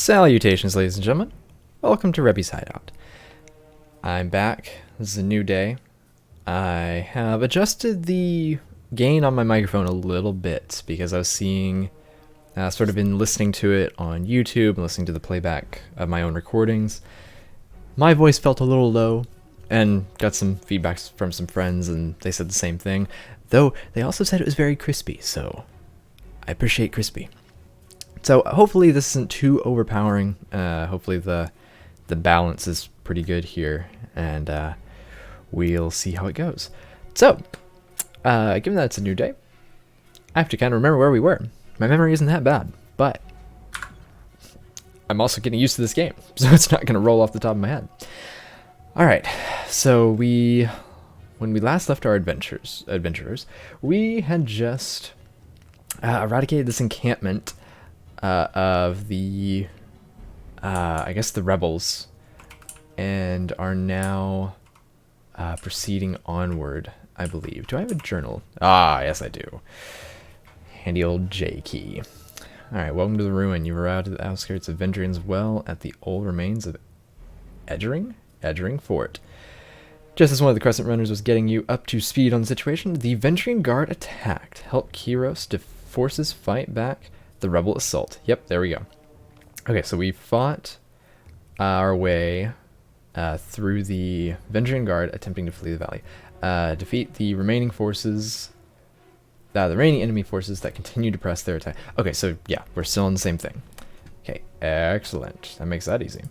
Salutations, ladies and gentlemen. Welcome to Rebby's Hideout. I'm back. This is a new day. I have adjusted the gain on my microphone a little bit because I was seeing, sort of been listening to it on YouTube and listening to the playback of my own recordings. My voice felt a little low and got some feedback from some friends and they said the same thing. Though they also said it was very crispy, so I appreciate crispy. So hopefully this isn't too overpowering. Hopefully the balance is pretty good here, and we'll see how it goes. So, given that it's a new day, I have to kind of remember where we were. My memory isn't that bad, but I'm also getting used to this game, so it's not going to roll off the top of my head. All right, so when we last left our adventurers, we had just eradicated this encampment of the, I guess the rebels, and are now proceeding onward, I believe. Do I have a journal? Ah, yes I do. Handy old J key. Alright, welcome to the ruin. You've arrived at the outskirts of Vendrian's Well at the old remains of Edgering Fort. Just as one of the Crescent Runners was getting you up to speed on the situation, the Vendrian Guard attacked. Help Kiros forces fight back the rebel assault. Yep, there we go. Okay, so we fought our way through the Vendrian Guard attempting to flee the valley. Defeat the remaining forces, the remaining enemy forces that continue to press their attack. Okay, so yeah, we're still on the same thing. Okay, excellent. That makes that easy.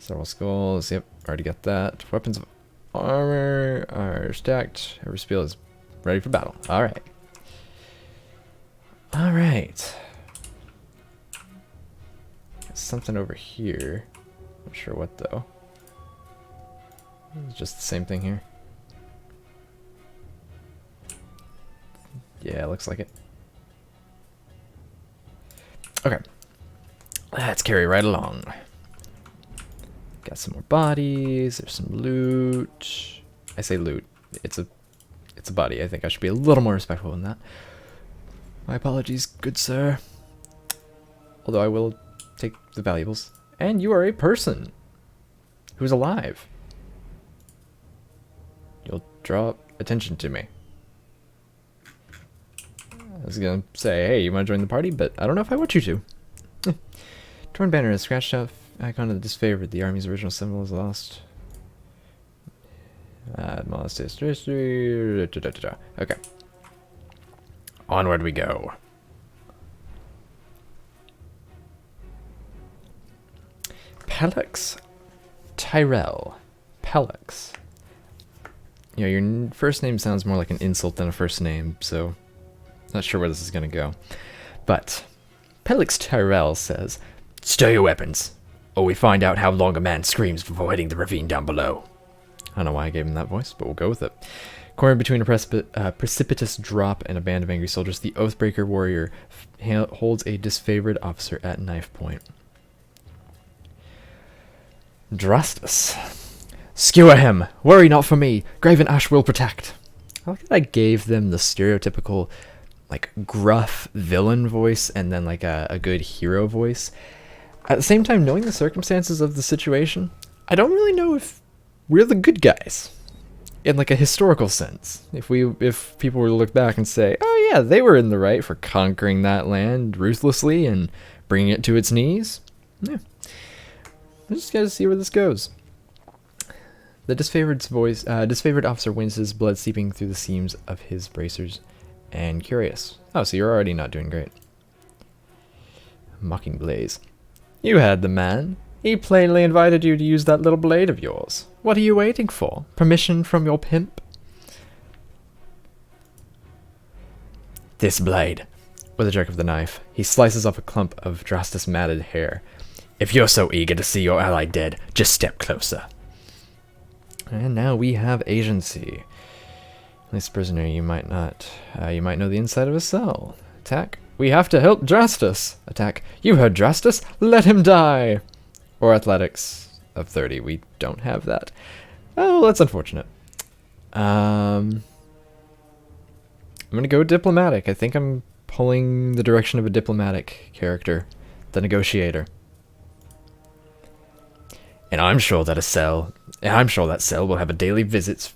Several skulls. Yep, already got that. Weapons of armor are stacked. Every spiel is ready for battle. All right. All right. Something over here. Not sure what though. It's just the same thing here. Yeah, looks like it. Okay. Let's carry right along. Got some more bodies. There's some loot. I say loot. It's a body. I think I should be a little more respectful than that. My apologies, good sir. Although I will take the valuables. And you are a person who's alive. You'll draw attention to me. I was gonna say, hey, you wanna join the party? But I don't know if I want you to. Torn banner is scratched out icon of the disfavored. The army's original symbol is lost. Molested history. Okay. Onward we go. Pelix Tyrell. Pelix. You know, your first name sounds more like an insult than a first name, so not sure where this is going to go. But Pelix Tyrell says, "Stir your weapons, or we find out how long a man screams before hitting the ravine down below." I don't know why I gave him that voice, but we'll go with it. Cornered between a precipitous drop and a band of angry soldiers, the Oathbreaker warrior holds a disfavored officer at knife point. Drastus. "Skewer him! Worry not for me! Graven Ash will protect!" I like that I gave them the stereotypical, like, gruff villain voice and then, like, a good hero voice. At the same time, knowing the circumstances of the situation, I don't really know if we're the good guys. In, like, a historical sense. If people were to look back and say, oh yeah, they were in the right for conquering that land ruthlessly and bringing it to its knees. Yeah. I just gotta see where this goes. The disfavored officer winces, blood seeping through the seams of his bracers, and curious. Oh, so you're already not doing great. Mocking Blaze. "You had the man. He plainly invited you to use that little blade of yours. What are you waiting for? Permission from your pimp?" "This blade." With a jerk of the knife, he slices off a clump of Drastus matted hair. "If you're so eager to see your ally dead, just step closer." And now we have agency. This prisoner, you might not. You might know the inside of a cell. Attack. "We have to help Drastus." Attack. "You heard Drastus. Let him die." Or athletics of 30. We don't have that. Oh, that's unfortunate. I'm gonna go diplomatic. I think I'm pulling the direction of a diplomatic character. The Negotiator. And I'm sure that cell will have daily visits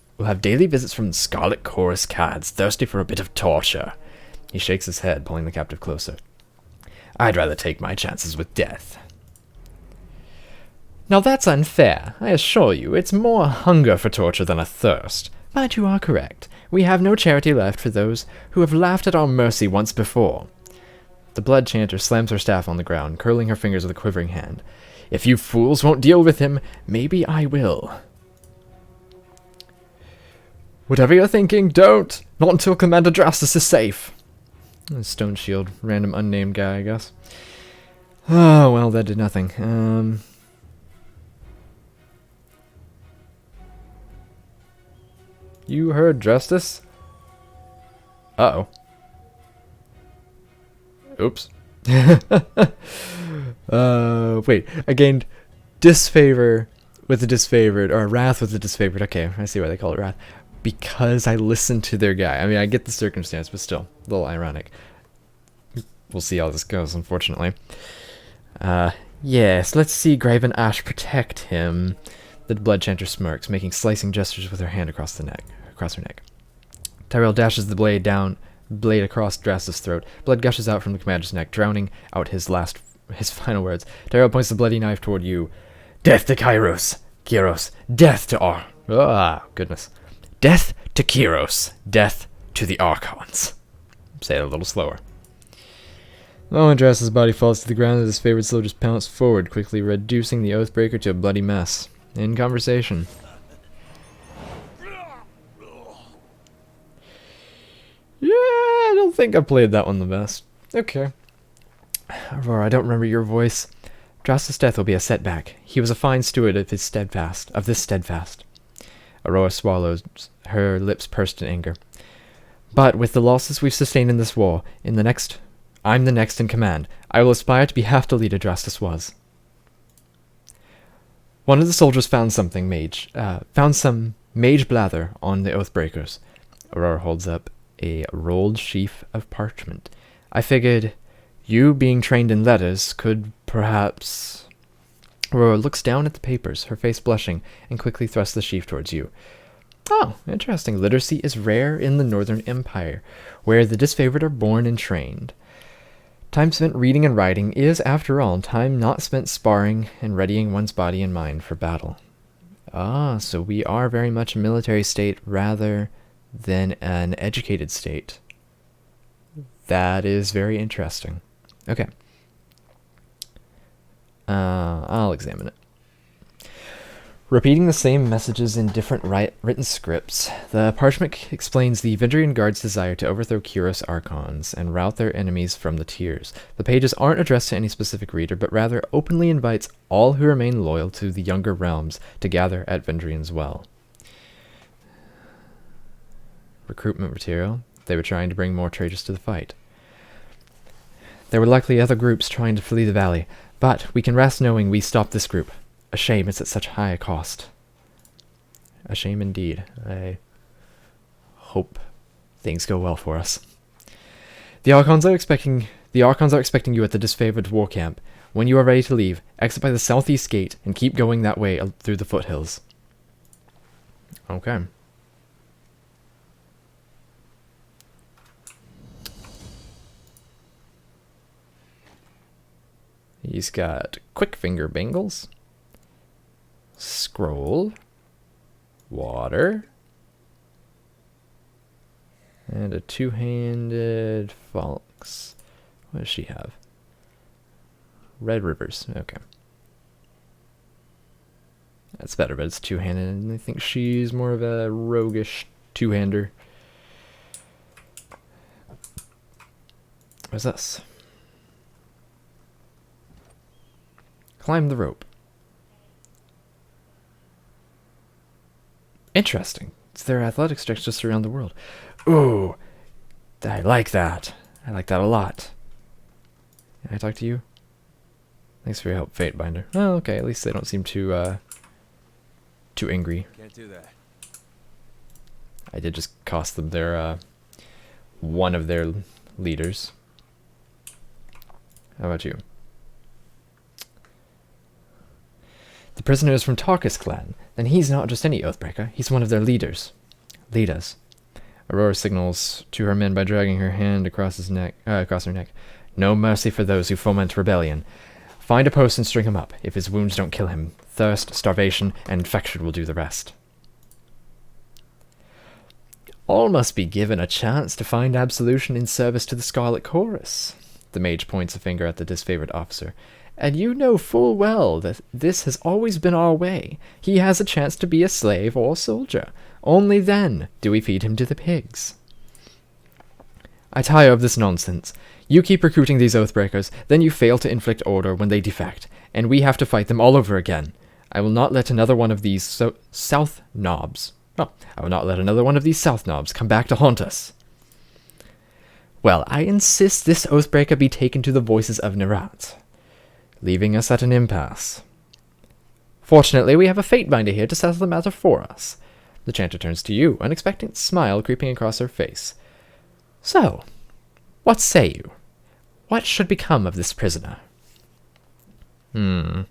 from Scarlet Chorus cads thirsty for a bit of torture. He shakes his head, pulling the captive closer. I'd rather take my chances with death. Now that's unfair. I assure you, it's more a hunger for torture than a thirst. But you are correct. We have no charity left for those who have laughed at our mercy once before. The blood chanter slams her staff on the ground, curling her fingers with a quivering hand. If you fools won't deal with him, maybe I will. Whatever you're thinking, don't! Not until Commander Drastus is safe. Stone shield, random unnamed guy, I guess. Oh, well, that did nothing. You heard Justice? Uh-oh. Oops. Wait. I gained disfavor with the disfavored, or wrath with the disfavored. Okay, I see why they call it wrath. Because I listened to their guy. I mean, I get the circumstance, but still, a little ironic. We'll see how this goes, unfortunately. Yes, let's see Graven Ash protect him. The blood chanter smirks, making slicing gestures with her hand across her neck. Tyrell dashes the blade across Drastus' throat. Blood gushes out from the commander's neck, drowning out his final words. Tyrell points the bloody knife toward you. Death to Kyros. Death to goodness. Death to Kyros. Death to the Archons. Say it a little slower. The moment Drastus' body falls to the ground, his favorite soldiers pounce forward, quickly reducing the Oathbreaker to a bloody mess. In conversation. Yeah, I don't think I played that one the best. Okay. Aurora, I don't remember your voice. Drastus' death will be a setback. He was a fine steward of this steadfast. Aurora swallows, her lips pursed in anger. But with the losses we've sustained in this war, I'm the next in command. I will aspire to be half the leader Drastus was. One of the soldiers found some mage blather on the Oathbreakers. Aurora holds up a rolled sheaf of parchment. I figured you, being trained in letters, could perhaps... Aurora looks down at the papers, her face blushing, and quickly thrusts the sheaf towards you. Oh, interesting. Literacy is rare in the Northern Empire, where the disfavored are born and trained. Time spent reading and writing is, after all, time not spent sparring and readying one's body and mind for battle. Ah, so we are very much a military state rather than an educated state. That is very interesting. Okay. I'll examine it. Repeating the same messages in different written scripts, the parchment explains the Vendrian Guard's desire to overthrow Kyros Archons and rout their enemies from the tiers. The pages aren't addressed to any specific reader, but rather openly invites all who remain loyal to the younger realms to gather at Vendrian's Well. Recruitment material. They were trying to bring more traitors to the fight. There were likely other groups trying to flee the valley, but we can rest knowing we stopped this group. A shame it's at such high a cost. A shame indeed. I hope things go well for us. The Archons are expecting you at the disfavored war camp. When you are ready to leave, exit by the southeast gate and keep going that way through the foothills. Okay. He's got quick finger bangles. Scroll, water, and a two-handed fox. What does she have? Red Rivers. Okay. That's better, but it's two-handed, and I think she's more of a roguish two-hander. What's this? Climb the rope. Interesting. It's their athletics checks just around the world. Ooh, I like that. I like that a lot. Can I talk to you? Thanks for your help, Fatebinder. Oh, okay. At least they don't seem too angry. Can't do that. I did just cost them their one of their leaders. How about you? The prisoner is from Tarkus clan. Then he's not just any Oathbreaker. He's one of their leaders. Lead us. Aurora signals to her men by dragging her hand across her neck. No mercy for those who foment rebellion. Find a post and string him up. If his wounds don't kill him, thirst, starvation, and infection will do the rest. All must be given a chance to find absolution in service to the Scarlet Chorus. The mage points a finger at the disfavored officer. And you know full well that this has always been our way. He has a chance to be a slave or soldier. Only then do we feed him to the pigs. I tire of this nonsense. You keep recruiting these Oathbreakers, then you fail to inflict order when they defect, and we have to fight them all over again. I will not let another one of these South Knobs come back to haunt us. Well, I insist this Oathbreaker be taken to the voices of Nerat, leaving us at an impasse. Fortunately, we have a Fatebinder here to settle the matter for us. The chanter turns to you, an expectant smile creeping across her face. So, what say you? What should become of this prisoner? Hmm.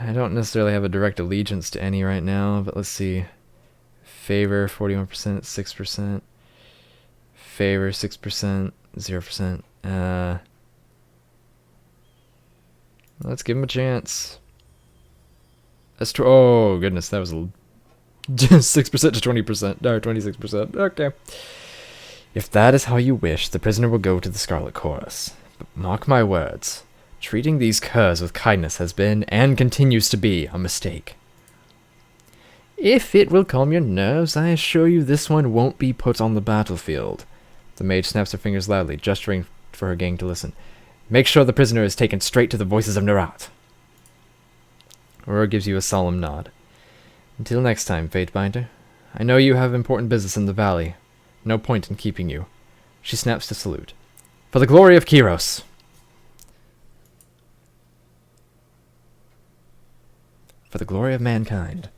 I don't necessarily have a direct allegiance to any right now, but let's see. Favor 41%, 6%. Favor 6%, 0%. Let's give him a chance. Oh goodness, that was a 6% to 20%, or 26%. Okay. If that is how you wish, the prisoner will go to the Scarlet Chorus. But mark my words, treating these curs with kindness has been, and continues to be, a mistake. If it will calm your nerves, I assure you this one won't be put on the battlefield. The mage snaps her fingers loudly, gesturing for her gang to listen. Make sure the prisoner is taken straight to the voices of Nerat. Aurora gives you a solemn nod. Until next time, Fatebinder. I know you have important business in the valley. No point in keeping you. She snaps to salute. For the glory of Kyros! For the glory of mankind.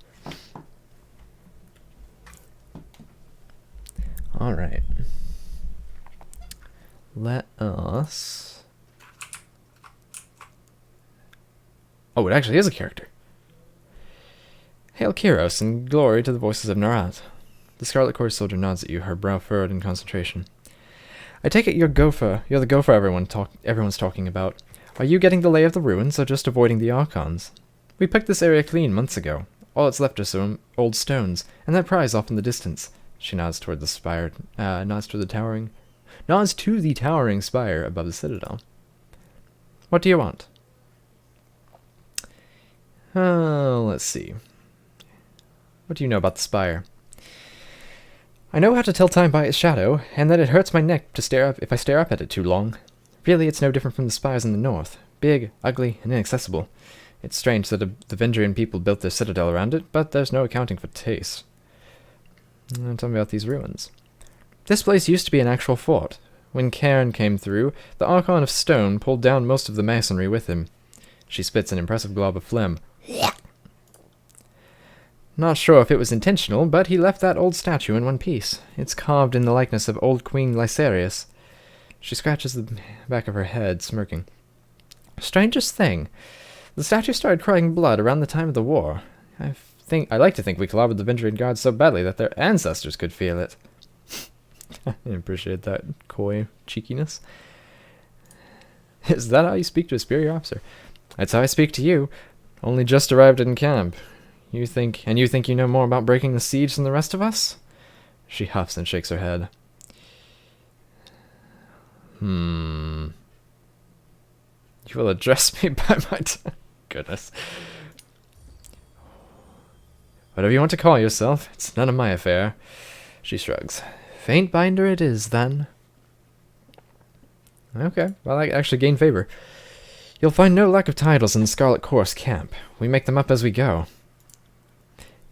Alright. Let us... Oh, it actually is a character. Hail Kyros, and glory to the voices of Nerat. The Scarlet Chorus soldier nods at you, her brow furrowed in concentration. I take it you're the gopher everyone's talking about. Are you getting the lay of the ruins, or just avoiding the Archons? We picked this area clean months ago. All that's left are some old stones, and that prize off in the distance. She nods toward the spire, nods to the towering spire above the citadel. What do you want? Let's see. What do you know about the spire? I know how to tell time by its shadow, and that it hurts my neck to stare up if I stare up at it too long. Really, it's no different from the spires in the north. Big, ugly, and inaccessible. It's strange that the Vendrian people built their citadel around it, but there's no accounting for taste. Tell me about these ruins. This place used to be an actual fort. When Cairn came through, the Archon of Stone pulled down most of the masonry with him. She spits an impressive glob of phlegm. Not sure if it was intentional, but he left that old statue in one piece. It's carved in the likeness of old Queen Lysarius. She scratches the back of her head, smirking. Strangest thing. The statue started crying blood around the time of the war. I like to think we clobbered the Vendrian gods so badly that their ancestors could feel it. I appreciate that coy cheekiness. Is that how you speak to a superior officer? That's how I speak to you. Only just arrived in camp. You think you know more about breaking the siege than the rest of us? She huffs and shakes her head. You will address me by my goodness. Whatever you want to call yourself, it's none of my affair. She shrugs. Fatebinder it is, then. Okay, well, I actually gain favor. You'll find no lack of titles in the Scarlet Chorus camp. We make them up as we go.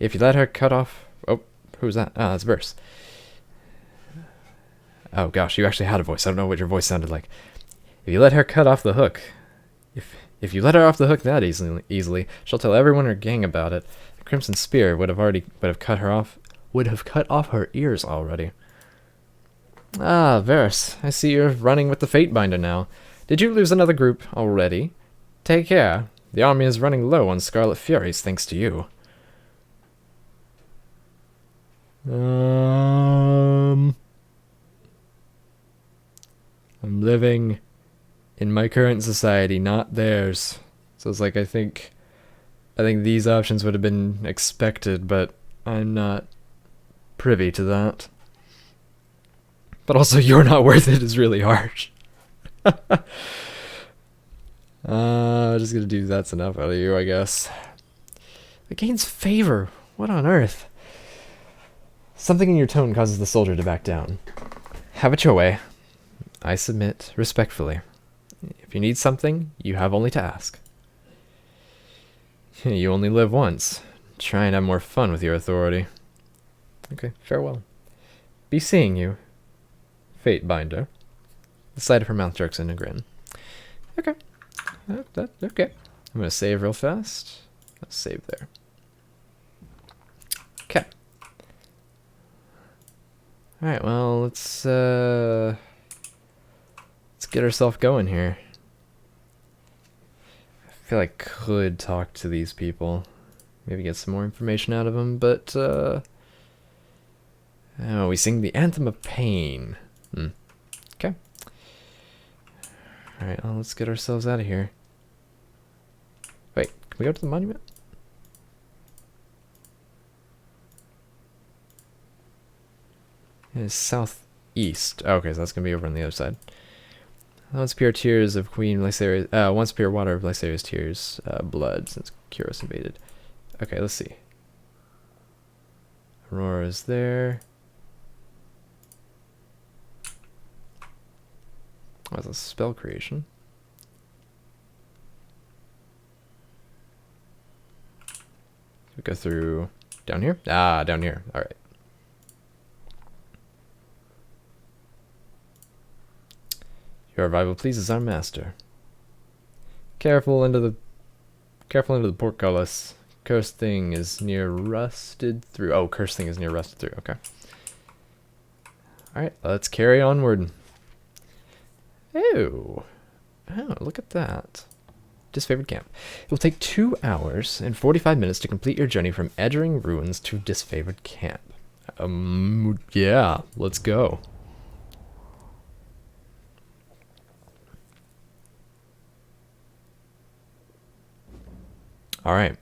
If you let her cut off... Oh, who's that? Ah, that's Verse. Oh gosh, you actually had a voice. I don't know what your voice sounded like. If you let her cut off the hook... If you let her off the hook that easily, she'll tell everyone in her gang about it. Crimson Spear would have cut off her ears already. Ah, Varys, I see you're running with the Fatebinder now. Did you lose another group already? Take care. The army is running low on Scarlet Furies thanks to you. I'm living in my current society, not theirs. So it's like I think these options would have been expected, but I'm not privy to that. But also, you're not worth it is really harsh. Just gonna do that's enough out of you, I guess. It gains favor. What on earth? Something in your tone causes the soldier to back down. Have it your way. I submit respectfully. If you need something, you have only to ask. You only live once. Try and have more fun with your authority. Okay, farewell. Be seeing you. Fatebinder. The side of her mouth jerks in a grin. Okay. Okay. I'm gonna save real fast. I'll save there. Okay. Alright, well, let's get ourselves going here. I feel like I could talk to these people. Maybe get some more information out of them, but, oh, we sing the Anthem of Pain. Okay. Alright, well, let's get ourselves out of here. Wait, can we go to the monument? It is southeast. Oh, okay, so that's gonna be over on the other side. Once pure tears of Queen Lysaria's, once pure water of Lysaria's tears, blood since Kyros invaded. Okay, let's see. Aurora's there. Oh, that's a spell creation. We go through down here? Ah, down here. Alright. Your arrival pleases our master. Careful into the portcullis. Cursed thing is near rusted through. Oh, cursed thing is near rusted through. Okay. Alright, let's carry onward. Oh, look at that. Disfavored camp. It will take 2 hours and 45 minutes to complete your journey from Edgering Ruins to Disfavored Camp. Yeah, let's go. Alright.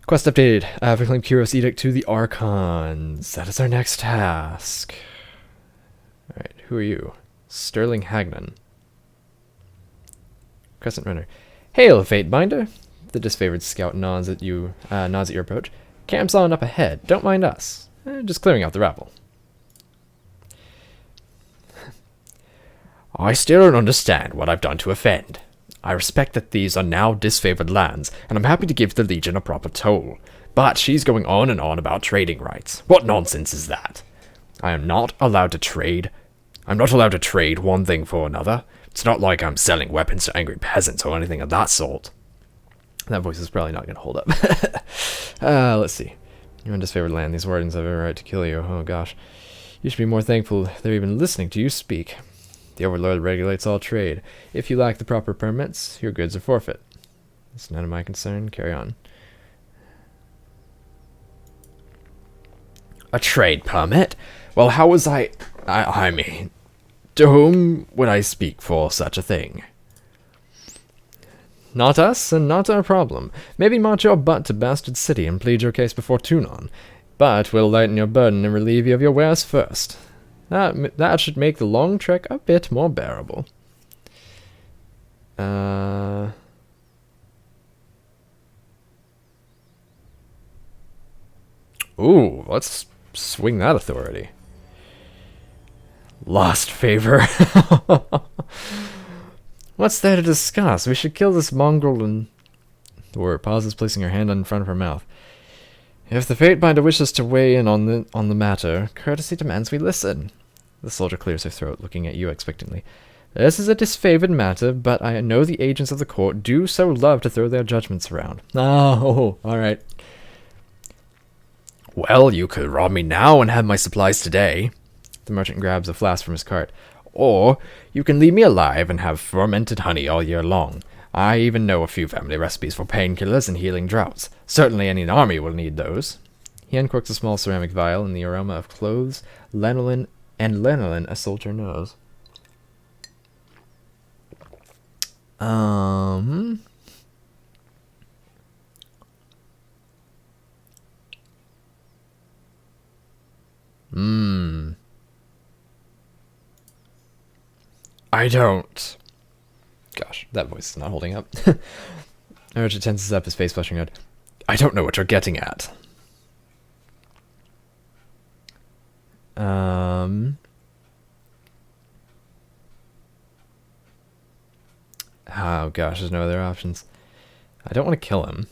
Quest updated. I have proclaimed Kyros' edict to the Archons. That is our next task. Alright, who are you? Sterling Hagnon. Crescent Runner. Hail, Fatebinder! The disfavored scout nods at your approach. Camp's on up ahead. Don't mind us. Just clearing out the rabble. I still don't understand what I've done to offend. I respect that these are now disfavored lands, and I'm happy to give the Legion a proper toll. But she's going on and on about trading rights. What nonsense is that? I am not allowed to trade. I'm not allowed to trade one thing for another. It's not like I'm selling weapons to angry peasants or anything of that sort. That voice is probably not going to hold up. Let's see. You're in disfavored land. These wardens have every right to kill you. Oh gosh. You should be more thankful they're even listening to you speak. The Overlord regulates all trade. If you lack the proper permits, your goods are forfeit. It's none of my concern. Carry on. A trade permit? Well, how was I mean, to whom would I speak for such a thing? Not us, and not our problem. Maybe march your butt to Bastard City and plead your case before Tunon. But we'll lighten your burden and relieve you of your wares first. That should make the long trek a bit more bearable. Ooh, let's swing that authority. Lost favor. What's there to discuss? We should kill this mongrel and... Dora pauses, placing her hand in front of her mouth. If the Fatebinder wishes to weigh in on the matter, courtesy demands we listen. The soldier clears her throat, looking at you expectantly. This is a disfavored matter, but I know the agents of the court do so love to throw their judgments around. Oh, alright. Well, you could rob me now and have my supplies today. The merchant grabs a flask from his cart. Or you can leave me alive and have fermented honey all year long. I even know a few family recipes for painkillers and healing droughts. Certainly any army will need those. He uncorks a small ceramic vial, and the aroma of clothes, lanolin, a soldier knows. I don't. Gosh, that voice is not holding up. Richard tenses up, his face flushing red. I don't know what you're getting at. Oh gosh, there's no other options. I don't want to kill him.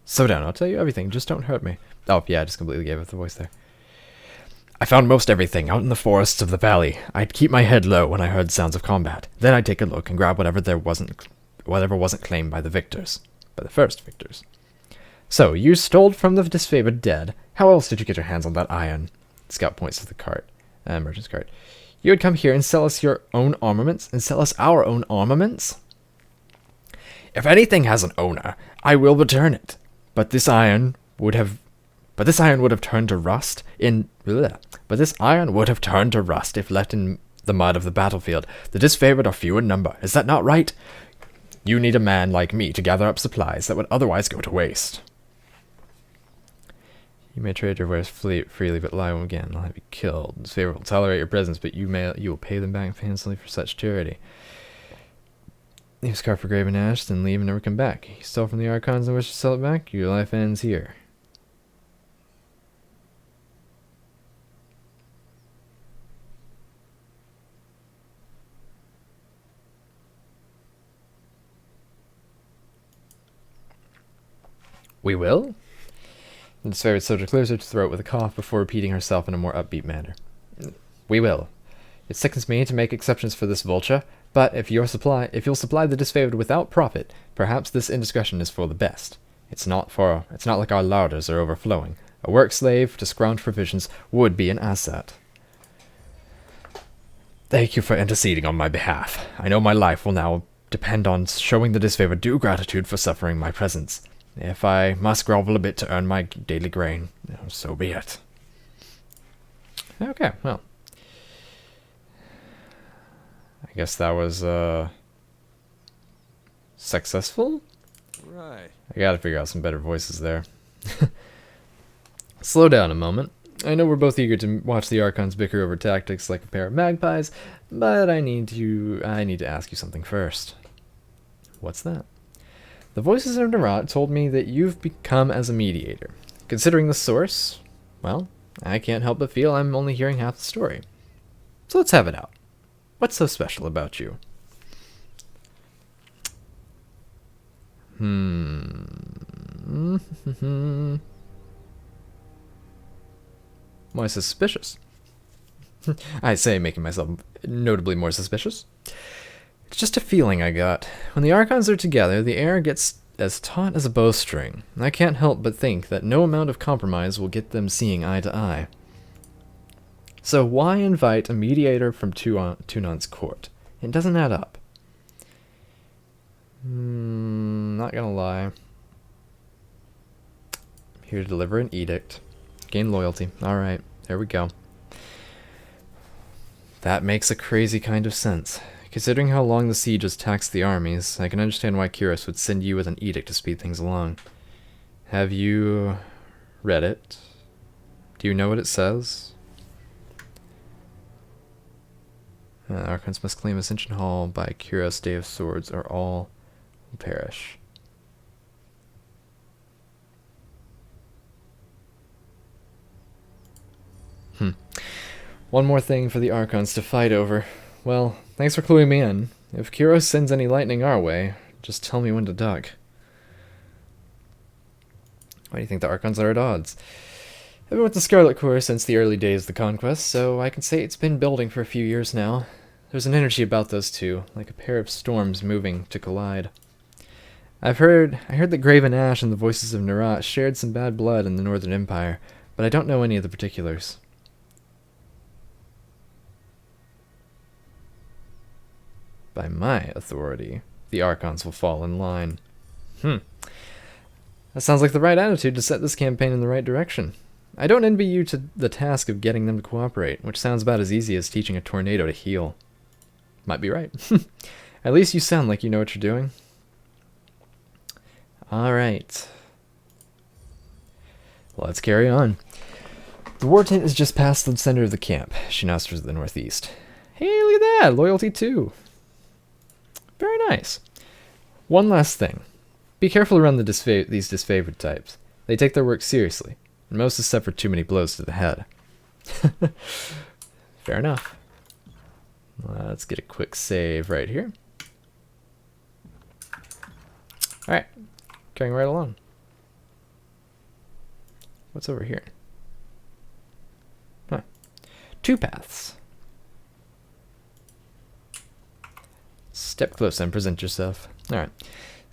Slow down, I'll tell you everything, just don't hurt me. Oh yeah, I just completely gave up the voice there. I found most everything out in the forests of the valley. I'd keep my head low when I heard sounds of combat. Then I'd take a look and grab whatever wasn't claimed by the victors. By the first victors. So, you stole from the disfavored dead. How else did you get your hands on that iron? Scout points to the cart. Merchant's cart. You would come here and sell us your own armaments? And sell us our own armaments? If anything has an owner, I will return it. But this iron would have turned to rust if left in the mud of the battlefield. The disfavored are few in number. Is that not right? You need a man like me to gather up supplies that would otherwise go to waste. You may trade your wares freely, but lie again. I'll have you killed. Disfavored will tolerate your presence, but you will pay them back handsomely for such charity. Leave his cart for graven ash, then leave and never come back. You stole from the Archons and wish to sell it back? Your life ends here. We will? The disfavored soldier clears her throat with a cough before repeating herself in a more upbeat manner. We will. It sickens me to make exceptions for this vulture, but if you'll supply the disfavored without profit, perhaps this indiscretion is for the best. It's not like our larders are overflowing. A work slave to scrounge provisions would be an asset. Thank you for interceding on my behalf. I know my life will now depend on showing the disfavored due gratitude for suffering my presence. If I must grovel a bit to earn my daily grain, so be it. Okay, well. I guess that was, successful? Right. I gotta figure out some better voices there. Slow down a moment. I know we're both eager to watch the Archons bicker over tactics like a pair of magpies, but I need to ask you something first. What's that? The voices of Narat told me that you've become as a mediator. Considering the source, well, I can't help but feel I'm only hearing half the story. So let's have it out. What's so special about you? More suspicious. I say, making myself notably more suspicious. It's just a feeling I got. When the Archons are together, the air gets as taut as a bowstring. I can't help but think that no amount of compromise will get them seeing eye to eye. So why invite a mediator from Tunan's court? It doesn't add up. Not gonna lie. I'm here to deliver an edict. Gain loyalty. Alright, there we go. That makes a crazy kind of sense. Considering how long the siege has taxed the armies, I can understand why Kyros would send you with an edict to speed things along. Have you read it? Do you know what it says? Archons must claim Ascension Hall by Kyros' Day of Swords, or all will perish. One more thing for the Archons to fight over. Well, thanks for cluing me in. If Kyros sends any lightning our way, just tell me when to duck. Why do you think the Archons are at odds? I've been with the Scarlet Corps since the early days of the conquest, so I can say it's been building for a few years now. There's an energy about those two, like a pair of storms moving to collide. I heard that Graven Ash and the Voices of Nerat shared some bad blood in the Northern Empire, but I don't know any of the particulars. By my authority, the Archons will fall in line. That sounds like the right attitude to set this campaign in the right direction. I don't envy you to the task of getting them to cooperate, which sounds about as easy as teaching a tornado to heal. Might be right. At least you sound like you know what you're doing. Alright. Let's carry on. The war tent is just past the center of the camp. She nods to the northeast. Hey, look at that! Loyalty 2. Very nice. One last thing. Be careful around these disfavored types. They take their work seriously, and most have suffered too many blows to the head. Fair enough. Let's get a quick save right here. Alright, carrying right along. What's over here? Huh. 2 paths. Step close and present yourself. Alright.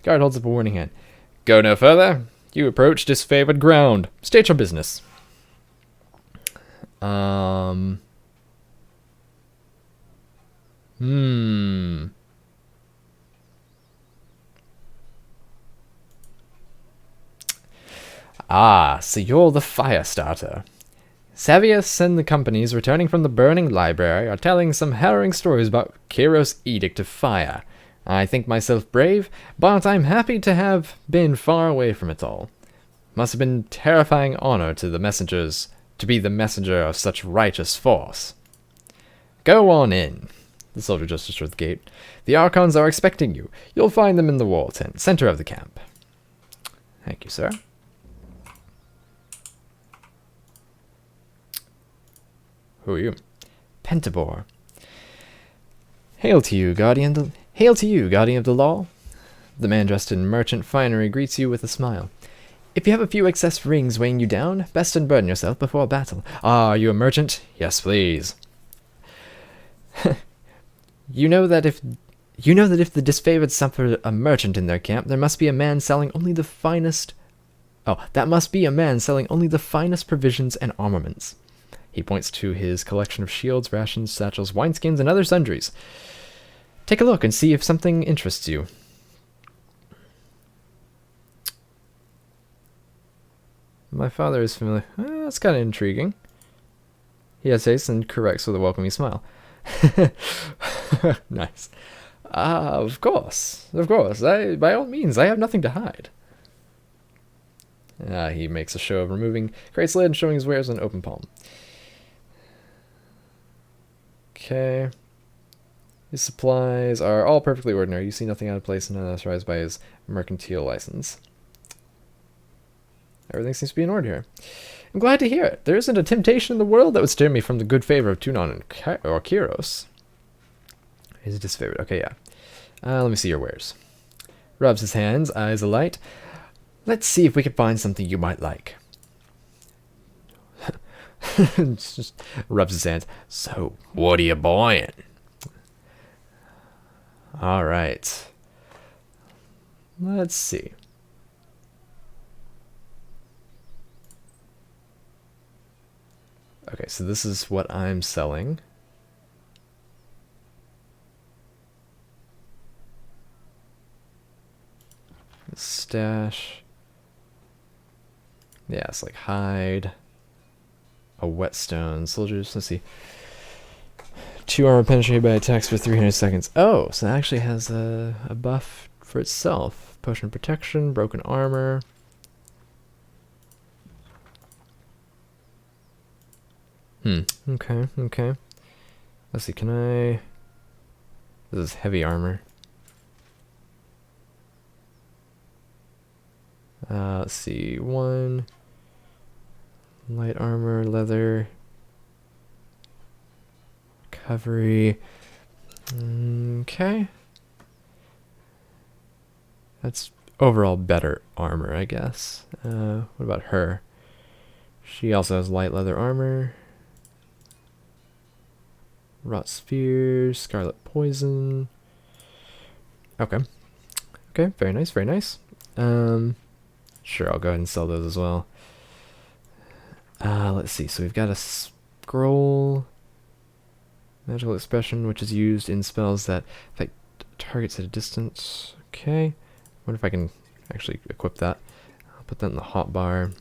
Guard holds up a warning hand. Go no further. You approach disfavored ground. State your business. Ah, so you're the fire starter. Savius and the companies returning from the burning library are telling some harrowing stories about Kiros' edict of fire. I think myself brave, but I'm happy to have been far away from it all. Must have been terrifying honor to the messengers to be the messenger of such righteous force. Go on in. The soldier gestures toward the gate. The Archons are expecting you. You'll find them in the wall tent, center of the camp. Thank you, sir. Who are you? Pt4. Hail to you, guardian of the law. The man dressed in merchant finery greets you with a smile. If you have a few excess rings weighing you down, best unburden yourself before battle. Ah, are you a merchant? Yes, please. You know that if the disfavored suffer a merchant in their camp, there must be a man selling only the finest. Oh, that must be a man selling only the finest provisions and armaments. He points to his collection of shields, rations, satchels, wineskins, and other sundries. Take a look and see if something interests you. My father is familiar. That's kind of intriguing. He hesitates and corrects with a welcoming smile. Nice. Of course. By all means, I have nothing to hide. He makes a show of removing crate's lid and showing his wares on open palm. Okay. His supplies are all perfectly ordinary. You see nothing out of place and unauthorized by his mercantile license. Everything seems to be in order here. I'm glad to hear it. There isn't a temptation in the world that would steer me from the good favor of Tunon or Kiros. He's disfavored. Okay, yeah. Let me see your wares. Rubs his hands, eyes alight. Let's see if we can find something you might like. Just rubs his hands. So, what are you buying? All right. Let's see. Okay, so this is what I'm selling. Stash. Yeah, it's like hide. A whetstone. Soldiers, let's see. 2 armor penetrated by attacks for 300 seconds. Oh, so that actually has a buff for itself. Potion of protection, broken armor. Okay. Let's see, can I... This is heavy armor. Let's see, 1... Light armor, leather... Recovery... Okay. That's overall better armor, I guess. What about her? She also has light leather armor. Rot Spheres, Scarlet Poison. Okay. Okay, very nice, very nice. Sure, I'll go ahead and sell those as well. Let's see, so we've got a scroll, magical expression, which is used in spells that affect targets at a distance. Okay, I wonder if I can actually equip that. I'll put that in the hotbar.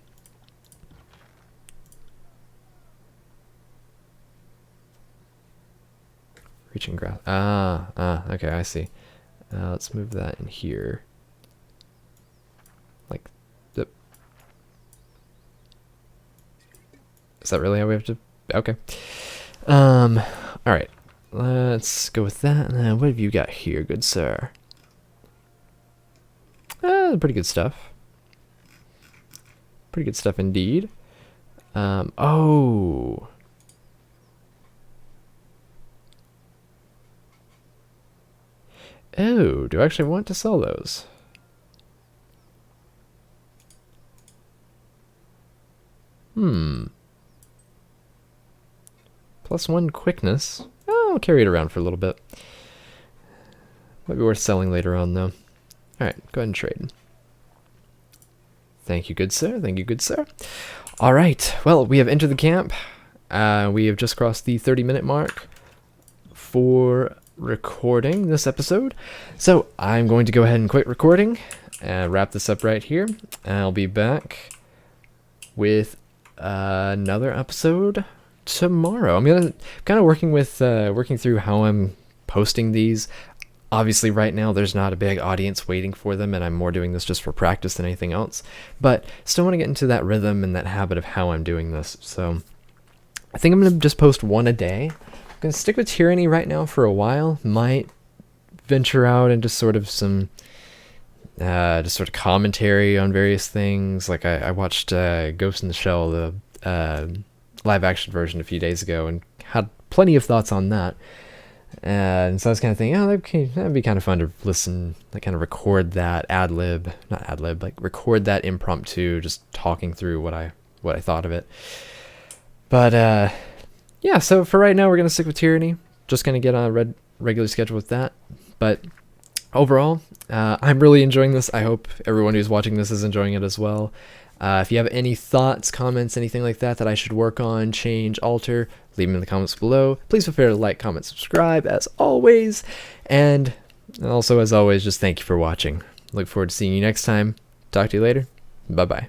Reaching grasp. Okay, I see. Let's move that in here. Like, yep. Is that really how we have to? Okay. Alright. Let's go with that. What have you got here, good sir? Pretty good stuff. Pretty good stuff indeed. Oh. Oh, do I actually want to sell those? +1 quickness. Oh, I'll carry it around for a little bit. Might be worth selling later on, though. Alright, go ahead and trade. Thank you, good sir. Thank you, good sir. Alright, well, we have entered the camp. We have just crossed the 30-minute mark for recording this episode. So I'm going to go ahead and quit recording and wrap this up right here. I'll be back with another episode tomorrow. I'm kind of working through how I'm posting these. Obviously right now there's not a big audience waiting for them, and I'm more doing this just for practice than anything else, but still want to get into that rhythm and that habit of how I'm doing this. So I think I'm going to just post one a day. I'm going to stick with Tyranny right now for a while. Might venture out into sort of some just sort of commentary on various things. Like I watched Ghost in the Shell, the live action version, a few days ago, and had plenty of thoughts on that. And so I was kind of thinking, oh, that'd be kind of fun to listen, like kind of record that record that impromptu, just talking through what I thought of it. But yeah, so for right now, we're going to stick with Tyranny. Just going to get on a regular schedule with that. But overall, I'm really enjoying this. I hope everyone who's watching this is enjoying it as well. If you have any thoughts, comments, anything like that I should work on, change, alter, leave them in the comments below. Please feel free to like, comment, subscribe, as always. And also, as always, just thank you for watching. Look forward to seeing you next time. Talk to you later. Bye-bye.